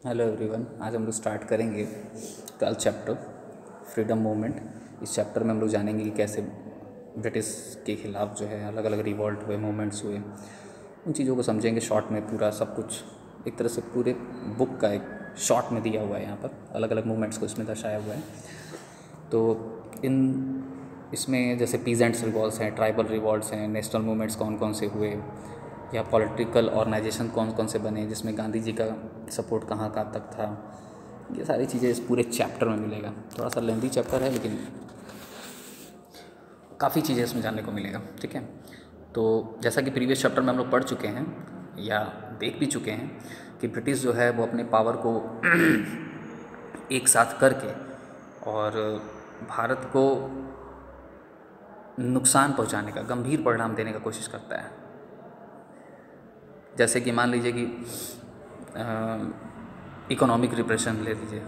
Hello everyone, आज हम लोग स्टार्ट करेंगे 12th चैप्टर फ्रीडम मूवमेंट। इस चैप्टर में हम लोग जानेंगे कि कैसे ब्रिटिश के ख़िलाफ़ जो है अलग अलग रिवॉल्ट हुए, मूवमेंट्स हुए, उन चीज़ों को समझेंगे शॉर्ट में। पूरा सब कुछ एक तरह से पूरे बुक का एक शॉर्ट में दिया हुआ है, यहाँ पर अलग अलग मूवमेंट्स को इसमें दर्शाया हुआ है। तो इसमें जैसे पीजेंट्स रिवॉल्ट्स हैं, ट्राइबल रिवॉल्ट्स हैं, नेशनल मूवमेंट्स कौन कौन से हुए, या पॉलिटिकल ऑर्गेनाइजेशन कौन कौन से बने जिसमें गांधी जी का सपोर्ट कहाँ कहाँ तक था, ये सारी चीज़ें इस पूरे चैप्टर में मिलेगा। थोड़ा सा लेंथी चैप्टर है लेकिन काफ़ी चीज़ें इसमें जानने को मिलेगा। ठीक है, तो जैसा कि प्रीवियस चैप्टर में हम लोग पढ़ चुके हैं या देख भी चुके हैं कि ब्रिटिश जो है वो अपने पावर को एक साथ करके और भारत को नुकसान पहुंचाने का, गंभीर परिणाम देने का कोशिश करता है। जैसे कि मान लीजिए कि इकोनॉमिक रिप्रेशन ले लीजिए,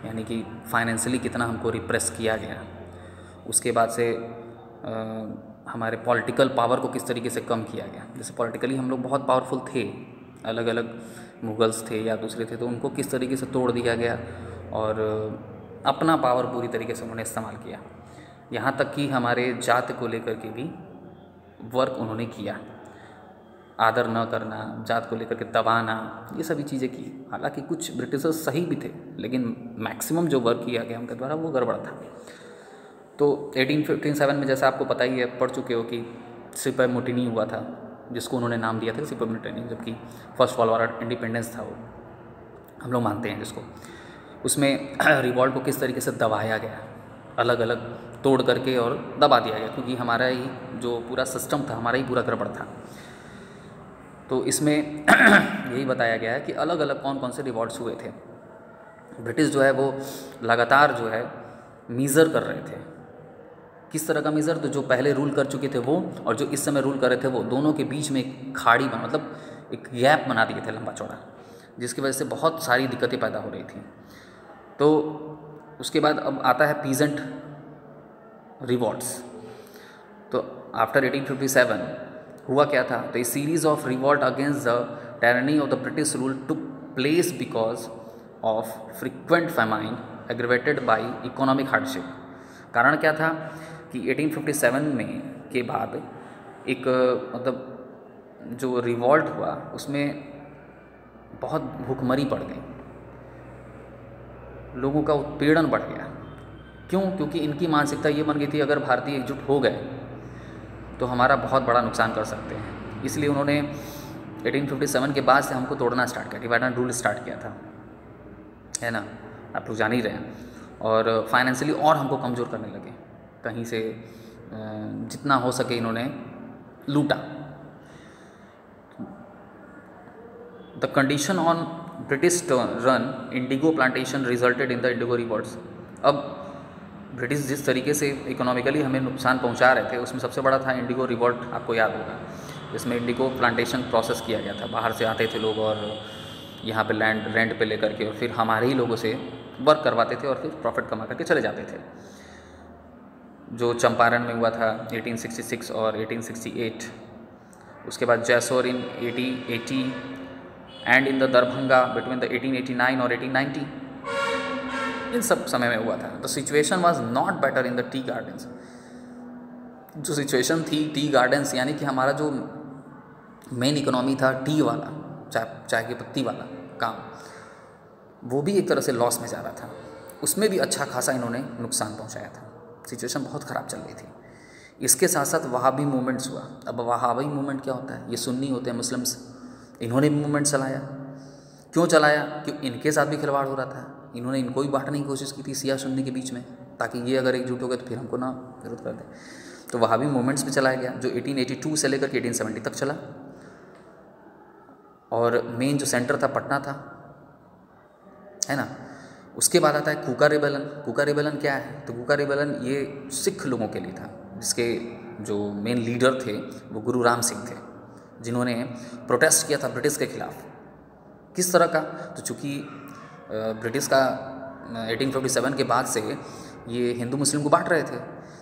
यानी कि फाइनेंशियली कितना हमको रिप्रेस किया गया। उसके बाद से हमारे पॉलिटिकल पावर को किस तरीके से कम किया गया। जैसे पॉलिटिकली हम लोग बहुत पावरफुल थे, अलग अलग मुगल्स थे या दूसरे थे, तो उनको किस तरीके से तोड़ दिया गया और अपना पावर पूरी तरीके से उन्होंने इस्तेमाल किया। यहाँ तक कि हमारे जात को लेकर के भी वर्क उन्होंने किया, आदर न करना, जात को लेकर के दबाना, ये सभी चीज़ें की। हालांकि कुछ ब्रिटिशर्स सही भी थे लेकिन मैक्सिमम जो वर्क किया गया उनके द्वारा वो गड़बड़ था। तो 1857 में जैसा आपको पता ही है, पढ़ चुके हो कि सिपाही मुटिनी हुआ था, जिसको उन्होंने नाम दिया था सिपाही मुटिनी, जबकि फर्स्ट वर्ल्ड वॉर इंडिपेंडेंस था वो, हम लोग मानते हैं जिसको। उसमें रिवॉल्ट को किस तरीके से दबाया गया, अलग अलग तोड़ करके और दबा दिया गया, क्योंकि हमारा ही जो पूरा सिस्टम था, हमारा ही पूरा गड़बड़ था। तो इसमें यही बताया गया है कि अलग अलग कौन कौन से रिवॉल्ट्स हुए थे। ब्रिटिश जो है वो लगातार जो है मीज़र कर रहे थे। किस तरह का मीज़र? तो जो पहले रूल कर चुके थे वो और जो इस समय रूल कर रहे थे वो, दोनों के बीच में एक खाड़ी बना, मतलब एक गैप बना दिए थे लंबा चौड़ा, जिसकी वजह से बहुत सारी दिक्कतें पैदा हो रही थी। तो उसके बाद अब आता है पीजेंट रिवॉल्ट्स। तो आफ्टर 1857 हुआ क्या था? तो a series of revolt against the tyranny of the British rule took place because of frequent famine aggravated by economic hardship. कारण क्या था कि 1857 में के बाद एक मतलब जो रिवॉल्ट हुआ उसमें बहुत भूखमरी पड़ गई, लोगों का उत्पीड़न बढ़ गया। क्यों? क्योंकि इनकी मानसिकता ये बन गई थी, अगर भारतीय एकजुट हो गए तो हमारा बहुत बड़ा नुकसान कर सकते हैं। इसलिए उन्होंने 1857 के बाद से हमको तोड़ना स्टार्ट किया, डिवाइड एंड रूल स्टार्ट किया था, है ना, आप लोग जान ही रहे हैं। और फाइनेंशियली और हमको कमज़ोर करने लगे, कहीं से जितना हो सके इन्होंने लूटा। The condition on British run Indigo plantation resulted in the Indigo revolts. अब ब्रिटिश जिस तरीके से इकोनॉमिकली हमें नुकसान पहुंचा रहे थे, उसमें सबसे बड़ा था इंडिगो रिवॉल्ट, आपको याद होगा। इसमें इंडिगो प्लांटेशन प्रोसेस किया गया था, बाहर से आते थे लोग और यहाँ पे लैंड रेंट पे लेकर के और फिर हमारे ही लोगों से वर्क करवाते थे और फिर प्रॉफिट कमा करके चले जाते थे। जो चंपारण में हुआ था 1866 और 1868, उसके बाद जैसोर इन 1880 and in the Darbhanga between the 1889 और 1890, इन सब समय में हुआ था। The situation was not better in the tea gardens. जो सिचुएशन थी टी गार्डन्स, यानी कि हमारा जो मेन इकोनॉमी था टी वाला, चाय की पत्ती वाला काम, वो भी एक तरह से लॉस में जा रहा था। उसमें भी अच्छा खासा इन्होंने नुकसान पहुंचाया था, सिचुएशन बहुत ख़राब चल रही थी। इसके साथ साथ वहाबी मूवमेंट्स हुआ। अब वहाबी मूवमेंट क्या होता है? ये सुन्नी होते हैं मुस्लिम्स, इन्होंने भी मूवमेंट चलाया। क्यों चलाया? क्योंकि इनके साथ भी खिलवाड़ हो रहा था, इन्होंने इनको भी बांटने की कोशिश की थी शिया सुन्नी के बीच में, ताकि ये अगर एकजुट हो गए तो फिर हमको ना विरोध कर दे। तो वहाबी मूवमेंट्स में चलाया गया, जो 1882 से लेकर के 1870 तक चला। और मेन जो सेंटर था पटना था, है ना। उसके बाद आता है कूका रिबेलन। कूका रिबेलन क्या है? तो कूका रिबेलन ये सिख लोगों के लिए था, जिसके जो मेन लीडर थे वो गुरु राम सिंह थे, जिन्होंने प्रोटेस्ट किया था ब्रिटिश के खिलाफ। किस तरह का? तो चूँकि ब्रिटिश का 1857 के बाद से ये हिंदू मुस्लिम को बांट रहे थे,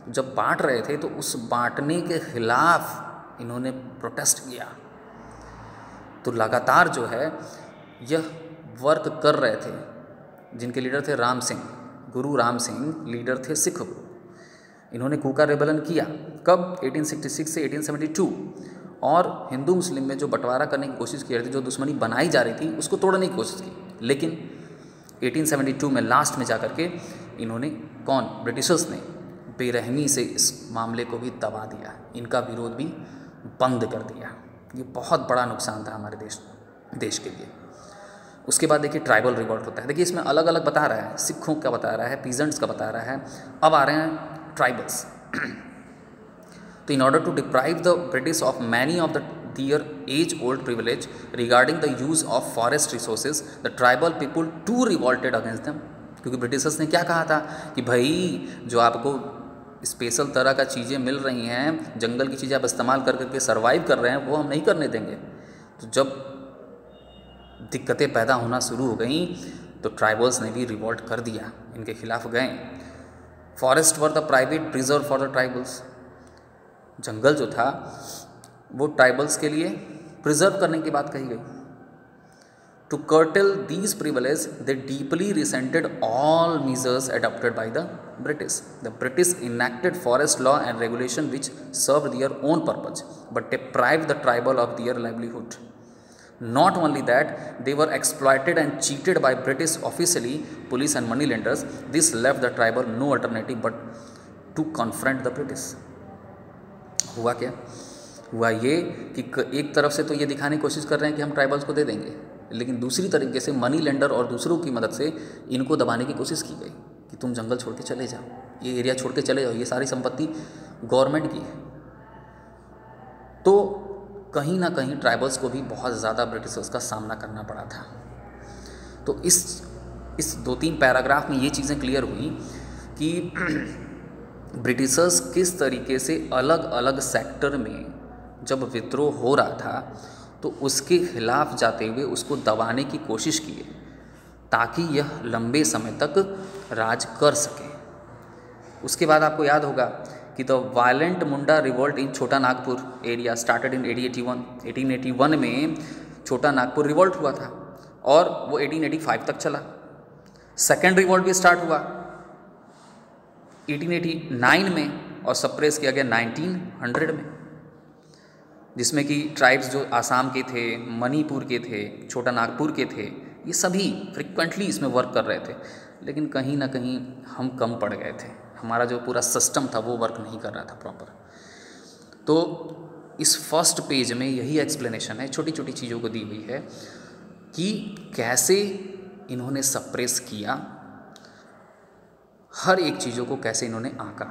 जब बांट रहे थे तो उस बांटने के खिलाफ इन्होंने प्रोटेस्ट किया। तो लगातार जो है यह वर्क कर रहे थे, जिनके लीडर थे राम सिंह, गुरु राम सिंह लीडर थे सिख गुरु। इन्होंने कूका रेबेलियन किया कब? 1866 से 1872, और हिंदू मुस्लिम में जो बंटवारा करने की कोशिश की रही थी, जो दुश्मनी बनाई जा रही थी, उसको तोड़ने की कोशिश की। लेकिन 1872 में लास्ट में जाकर के इन्होंने, कौन? ब्रिटिशर्स ने बेरहमी से इस मामले को भी दबा दिया, इनका विरोध भी बंद कर दिया। ये बहुत बड़ा नुकसान था हमारे देश के लिए। उसके बाद देखिए ट्राइबल रिवॉल्ट होता है। देखिए इसमें अलग अलग बता रहा है, सिखों का बता रहा है, पीजेंट्स का बता रहा है, अब आ रहे हैं ट्राइबल्स। तो in order to deprive the British of many of their age old privilege regarding the use of forest resources, the tribal people too revolted against them। क्योंकि ब्रिटिशर्स ने क्या कहा था कि भाई जो आपको स्पेशल तरह का चीज़ें मिल रही हैं, जंगल की चीज़ें आप इस्तेमाल कर करके सर्वाइव कर रहे हैं, वो हम नहीं करने देंगे। तो जब दिक्कतें पैदा होना शुरू हो गई तो ट्राइबल्स ने भी रिवॉल्ट कर दिया, इनके खिलाफ गए। Forest were the private preserve for the tribals, जंगल जो था वो ट्राइबल्स के लिए प्रिजर्व करने की बात कही गई। To curtail these privilege they deeply resented all measures adopted by the British. The British enacted forest law and regulation which serve their own purpose but deprive the tribal of their livelihood. Not only that, they were exploited and cheated by British officially, police and money lenders. This left the tribal no alternative but to confront the British। हुआ क्या? हुआ ये कि एक तरफ से तो ये दिखाने की कोशिश कर रहे हैं कि हम ट्राइबल्स को दे देंगे, लेकिन दूसरी तरीके से मनी लेंडर और दूसरों की मदद से इनको दबाने की कोशिश की गई कि तुम जंगल छोड़ के चले जाओ, ये एरिया छोड़ के चले जाओ, ये सारी संपत्ति गवर्नमेंट की है। तो कहीं ना कहीं ट्राइबल्स को भी बहुत ज़्यादा ब्रिटिशर्स का सामना करना पड़ा था। तो इस 2-3 पैराग्राफ में ये चीज़ें क्लियर हुई कि ब्रिटिशर्स किस तरीके से अलग अलग सेक्टर में जब विद्रोह हो रहा था तो उसके खिलाफ जाते हुए उसको दबाने की कोशिश किए ताकि यह लंबे समय तक राज कर सके। उसके बाद आपको याद होगा कि the violent Munda revolt in छोटा नागपुर एरिया स्टार्टेड इन 1881 में छोटा नागपुर रिवोल्ट हुआ था और वो 1885 तक चला। सेकेंड रिवोल्ट भी स्टार्ट हुआ 1889 में और सप्रेस किया गया 1900 में, जिसमें कि ट्राइब्स जो आसाम के थे, मणिपुर के थे, छोटा नागपुर के थे, ये सभी फ्रिक्वेंटली इसमें वर्क कर रहे थे। लेकिन कहीं ना कहीं हम कम पड़ गए थे, हमारा जो पूरा सिस्टम था वो वर्क नहीं कर रहा था प्रॉपर। तो इस फर्स्ट पेज में यही एक्सप्लेनेशन है, छोटी छोटी चीज़ों को दी हुई है कि कैसे इन्होंने सप्रेस किया, हर एक चीज़ों को कैसे इन्होंने आंका।